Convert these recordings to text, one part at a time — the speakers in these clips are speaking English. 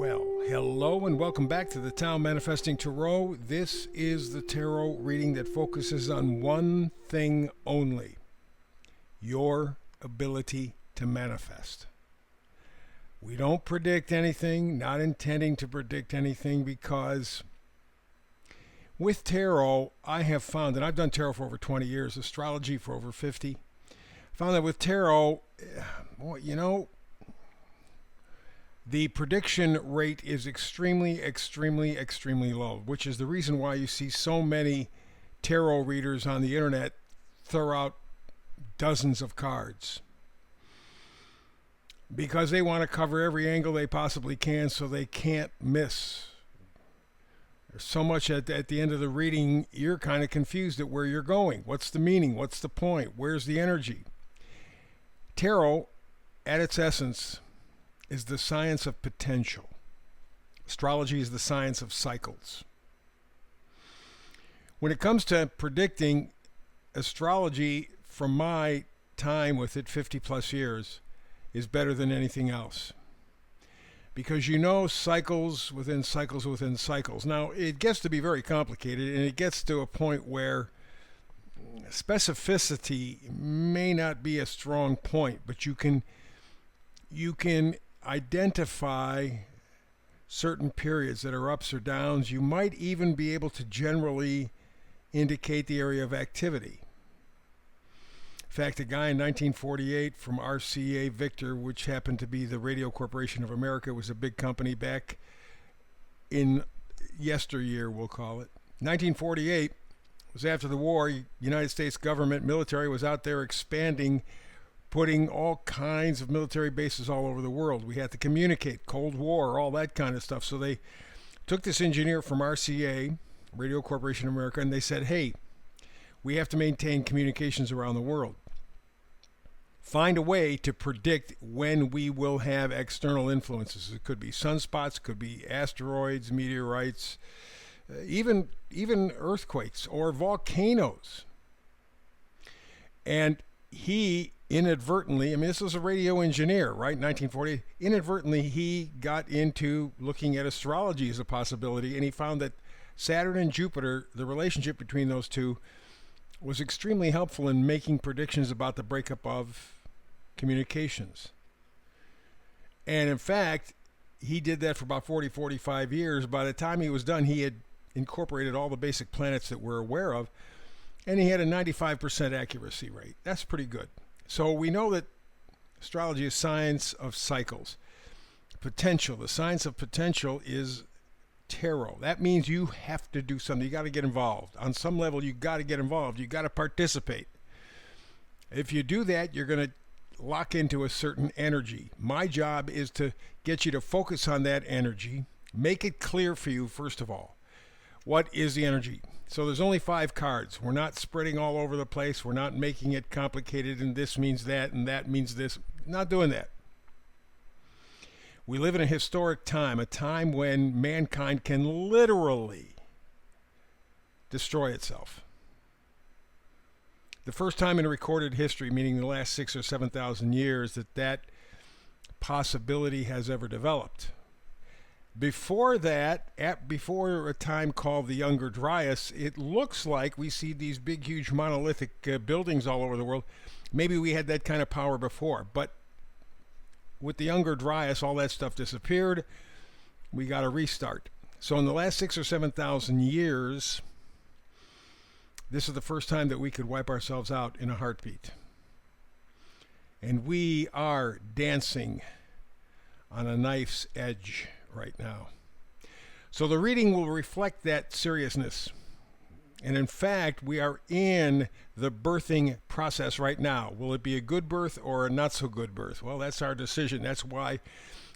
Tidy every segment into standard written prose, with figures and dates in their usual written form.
Well, hello and welcome back to the Tao Manifesting Tarot. This is the tarot reading that focuses on one thing only: your ability to manifest. We don't predict anything, not intending to predict anything, because with tarot, I have found, and I've done tarot for over 20 years, astrology for over 50, found that with tarot, the prediction rate is extremely low, which is the reason why you see so many tarot readers on the internet throw out dozens of cards. Because they want to cover every angle they possibly can so they can't miss. There's so much at the end of the reading, you're kind of confused at where you're going. What's the meaning? What's the point? Where's the energy? Tarot, at its essence, is the science of potential. Astrology is the science of cycles. When it comes to predicting, astrology, from my time with it, 50 plus years, is better than anything else. Because you know cycles within cycles within cycles. Now, it gets to be very complicated, and it gets to a point where specificity may not be a strong point, but you can identify certain periods that are ups or downs. You might even be able to generally indicate the area of activity. In fact, a guy in 1948 from RCA Victor, which happened to be the Radio Corporation of America, was a big company back in yesteryear, we'll call it. 1948 was after the war. United States government military was out there expanding, putting all kinds of military bases all over the world. We had to communicate, Cold War, all that kind of stuff. So they took this engineer from RCA, Radio Corporation of America, and they said, hey, we have to maintain communications around the world. Find a way to predict when we will have external influences. It could be sunspots, could be asteroids, meteorites, even earthquakes or volcanoes. And he inadvertently, this was a radio engineer, right, 1948, inadvertently he got into looking at astrology as a possibility, and he found that Saturn and Jupiter, the relationship between those two, was extremely helpful in making predictions about the breakup of communications. And in fact, he did that for about 45 years. By the time he was done, he had incorporated all the basic planets that we're aware of, and he had a 95% accuracy rate. That's pretty good. So we know that astrology is science of cycles. Potential, the science of potential is tarot. That means you have to do something. You got to get involved. On some level, you got to get involved. You got to participate. If you do that, you're going to lock into a certain energy. My job is to get you to focus on that energy. Make it clear for you, first of all. What is the energy? So there's only 5 cards. We're not spreading all over the place. We're not making it complicated, and this means that, and that means this. Not doing that. We live in a historic time, a time when mankind can literally destroy itself. The first time in recorded history, meaning the last 6,000 or 7,000 years, that possibility has ever developed. Before that, before a time called the Younger Dryas, it looks like we see these big, huge monolithic buildings all over the world. Maybe we had that kind of power before, but with the Younger Dryas, all that stuff disappeared. We got a restart. So in the last 6,000 or 7,000 years, this is the first time that we could wipe ourselves out in a heartbeat. And we are dancing on a knife's edge right now. So the reading will reflect that seriousness. And in fact, we are in the birthing process right now. Will it be a good birth or a not so good birth? Well, that's our decision. That's why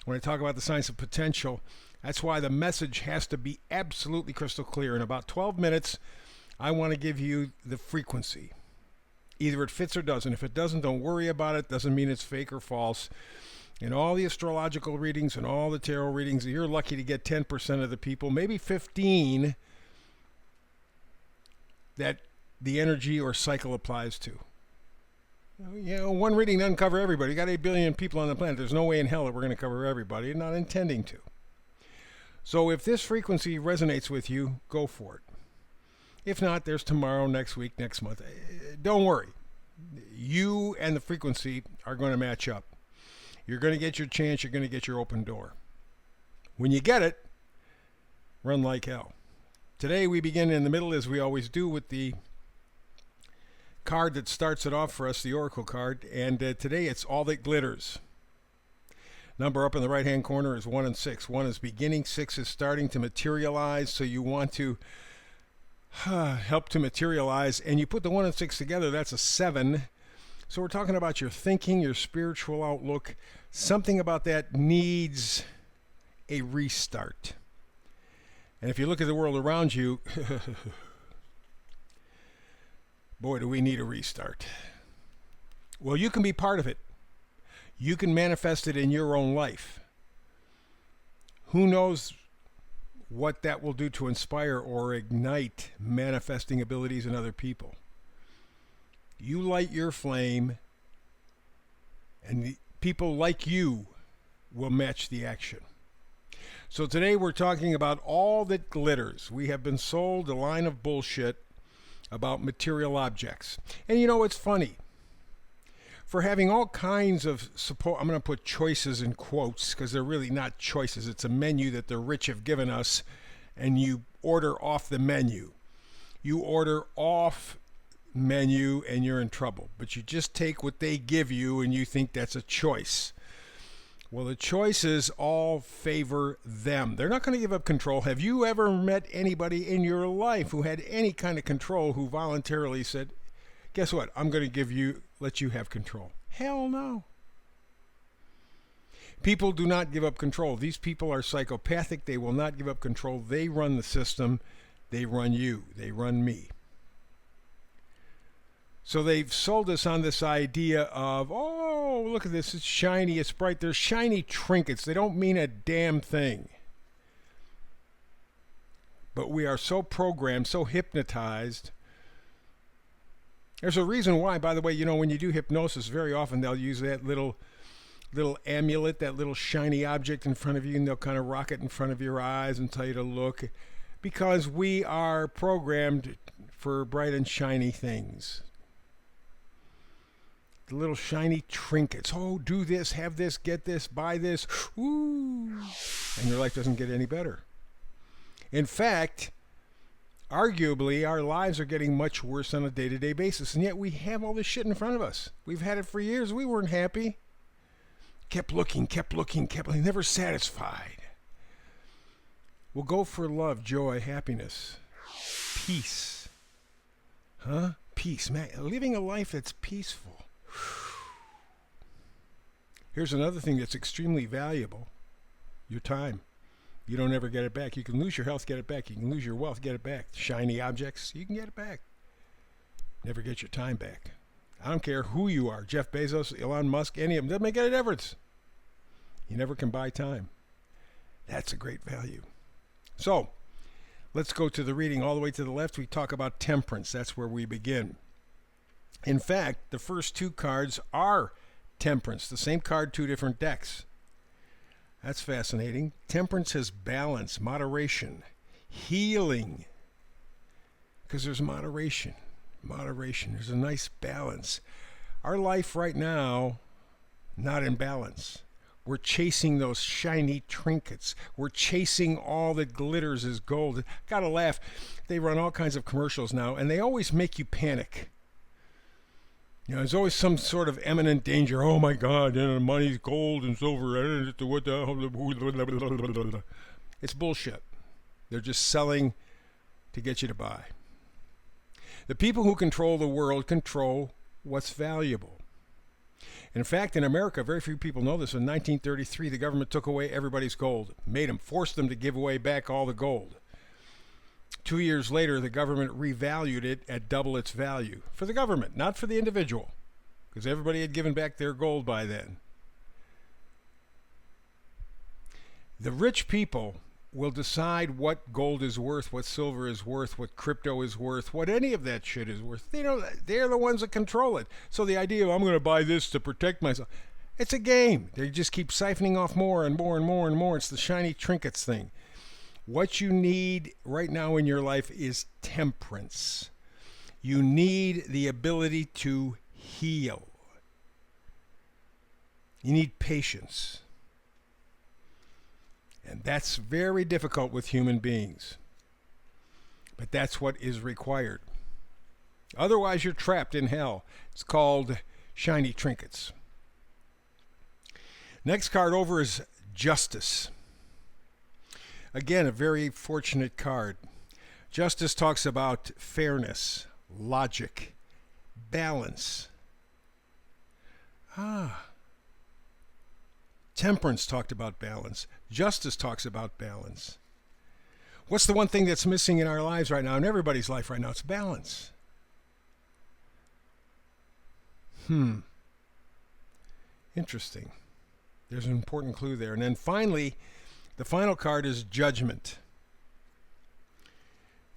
when I talk about the science of potential, that's why the message has to be absolutely crystal clear. In about 12 minutes, I want to give you the frequency. Either it fits or doesn't. If it doesn't, don't worry about it. Doesn't mean it's fake or false. In all the astrological readings and all the tarot readings, you're lucky to get 10% of the people, maybe 15, that the energy or cycle applies to. One reading doesn't cover everybody. You got 8 billion people on the planet. There's no way in hell that we're going to cover everybody. You're not intending to. So if this frequency resonates with you, go for it. If not, there's tomorrow, next week, next month. Don't worry. You and the frequency are going to match up. You're going to get your chance. You're going to get your open door. When you get it, run like hell. Today we begin in the middle, as we always do, with the card that starts it off for us, the Oracle card. And today it's All That Glitters. Number up in the right-hand corner is 1 and 6. 1 is beginning, 6 is starting to materialize, so you want to help to materialize. And you put the 1 and 6 together, that's a 7. So we're talking about your thinking, your spiritual outlook. Something about that needs a restart. And if you look at the world around you, boy, do we need a restart. Well, you can be part of it. You can manifest it in your own life. Who knows what that will do to inspire or ignite manifesting abilities in other people. You light your flame, and the people like you will match the action. So today we're talking about all that glitters. We have been sold a line of bullshit about material objects. And you know, it's funny. For having all kinds of support, I'm going to put choices in quotes because they're really not choices. It's a menu that the rich have given us, and you order off the menu. You order off menu and you're in trouble. But you just take what they give you and you think that's a choice. Well, the choices all favor them. They're not going to give up control. Have you ever met anybody in your life who had any kind of control who voluntarily said, guess what? I'm going to let you have control. Hell no. People do not give up control. These people are psychopathic. They will not give up control. They run the system. They run you. They run me. So they've sold us on this idea of, oh, look at this. It's shiny. It's bright. They're shiny trinkets. They don't mean a damn thing. But we are so programmed, so hypnotized. There's a reason why, by the way, you know, when you do hypnosis, very often they'll use that little amulet, that little shiny object in front of you, and they'll kind of rock it in front of your eyes and tell you to look. Because we are programmed for bright and shiny things. The little shiny trinkets. Oh, do this, have this, get this, buy this. Ooh. And your life doesn't get any better. In fact, arguably, our lives are getting much worse on a day-to-day basis, and yet we have all this shit in front of us. We've had it for years. We weren't happy. Kept looking, never satisfied. We'll go for love, joy, happiness, peace. Peace, man. Living a life that's peaceful. Here's another thing that's extremely valuable. Your time. You don't ever get it back. You can lose your health, get it back. You can lose your wealth, get it back. Shiny objects, you can get it back. Never get your time back. I don't care who you are. Jeff Bezos, Elon Musk, any of them. Doesn't make any difference. You never can buy time. That's a great value. So, let's go to the reading. All the way to the left, we talk about temperance. That's where we begin. In fact, the first two cards are temperance. The same card, two different decks. That's fascinating. Temperance has balance, moderation, healing. Because there's moderation. There's a nice balance. Our life right now, not in balance. We're chasing those shiny trinkets. We're chasing all that glitters as gold. Gotta laugh. They run all kinds of commercials now, and they always make you panic. You know, there's always some sort of imminent danger. Oh my God, money's gold and silver. It's bullshit. They're just selling to get you to buy. The people who control the world control what's valuable. In fact, in America, very few people know this. In 1933, the government took away everybody's gold, forced them to give away back all the gold. 2 years later, the government revalued it at double its value. For the government, not for the individual, because everybody had given back their gold by then. The rich people will decide what gold is worth, what silver is worth, what crypto is worth, what any of that shit is worth. They're the ones that control it. So the idea of I'm going to buy this to protect myself, it's a game. They just keep siphoning off more and more and more and more. It's the shiny trinkets thing. What you need right now in your life is temperance. You need the ability to heal. You need patience. And that's very difficult with human beings. But that's what is required. Otherwise, you're trapped in hell. It's called shiny trinkets. Next card over is Justice. Again, a very fortunate card. Justice talks about fairness, logic, balance. Temperance talked about balance. Justice talks about balance. What's the one thing that's missing in our lives right now, in everybody's life right now? It's balance. Interesting. There's an important clue there. And then finally, the final card is Judgment.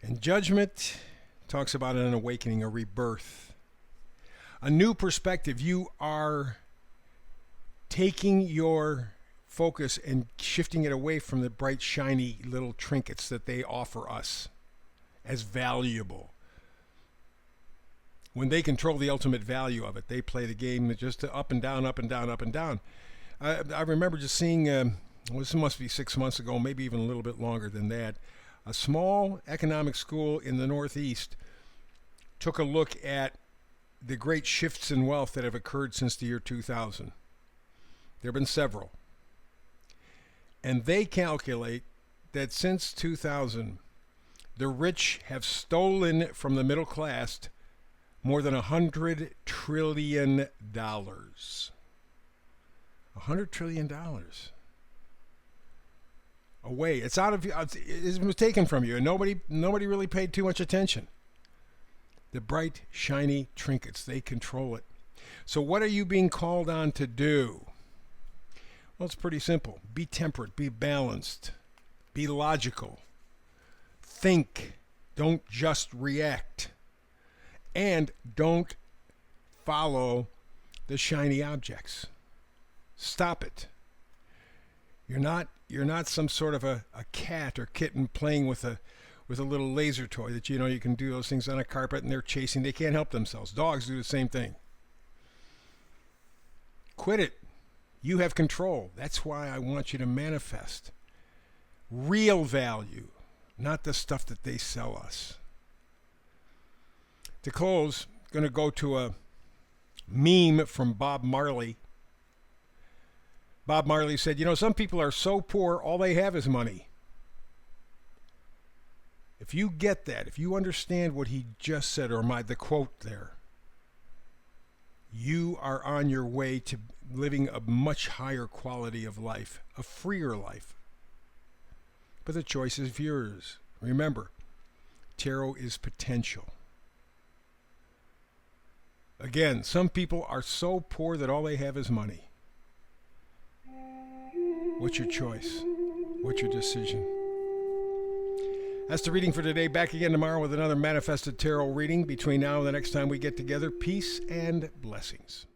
And Judgment talks about an awakening, a rebirth, a new perspective. You are taking your focus and shifting it away from the bright, shiny little trinkets that they offer us as valuable. When they control the ultimate value of it, they play the game just up and down, up and down, up and down. I remember just seeing, this must be 6 months ago, maybe even a little bit longer than that, a small economic school in the Northeast took a look at the great shifts in wealth that have occurred since the year 2000. There have been several. And they calculate that since 2000, the rich have stolen from the middle class more than $100 trillion. $100 trillion. Away. It's out of it was taken from you, and nobody really paid too much attention. The bright, shiny trinkets, they control it. So what are you being called on to do? Well, it's pretty simple. Be temperate, be balanced, be logical. Think, don't just react. And don't follow the shiny objects. Stop it. You're not some sort of a cat or kitten playing with a little laser toy that you can do those things on a carpet and they're chasing. They can't help themselves. Dogs do the same thing. Quit it. You have control. That's why I want you to manifest real value, not the stuff that they sell us. To close, going to go to a meme from Bob Marley. Bob Marley said, some people are so poor, all they have is money. If you get that, if you understand what he just said, or the quote there, you are on your way to living a much higher quality of life, a freer life. But the choice is yours. Remember, tarot is potential. Again, some people are so poor that all they have is money. What's your choice? What's your decision? That's the reading for today. Back again tomorrow with another Manifested Tarot reading. Between now and the next time we get together, peace and blessings.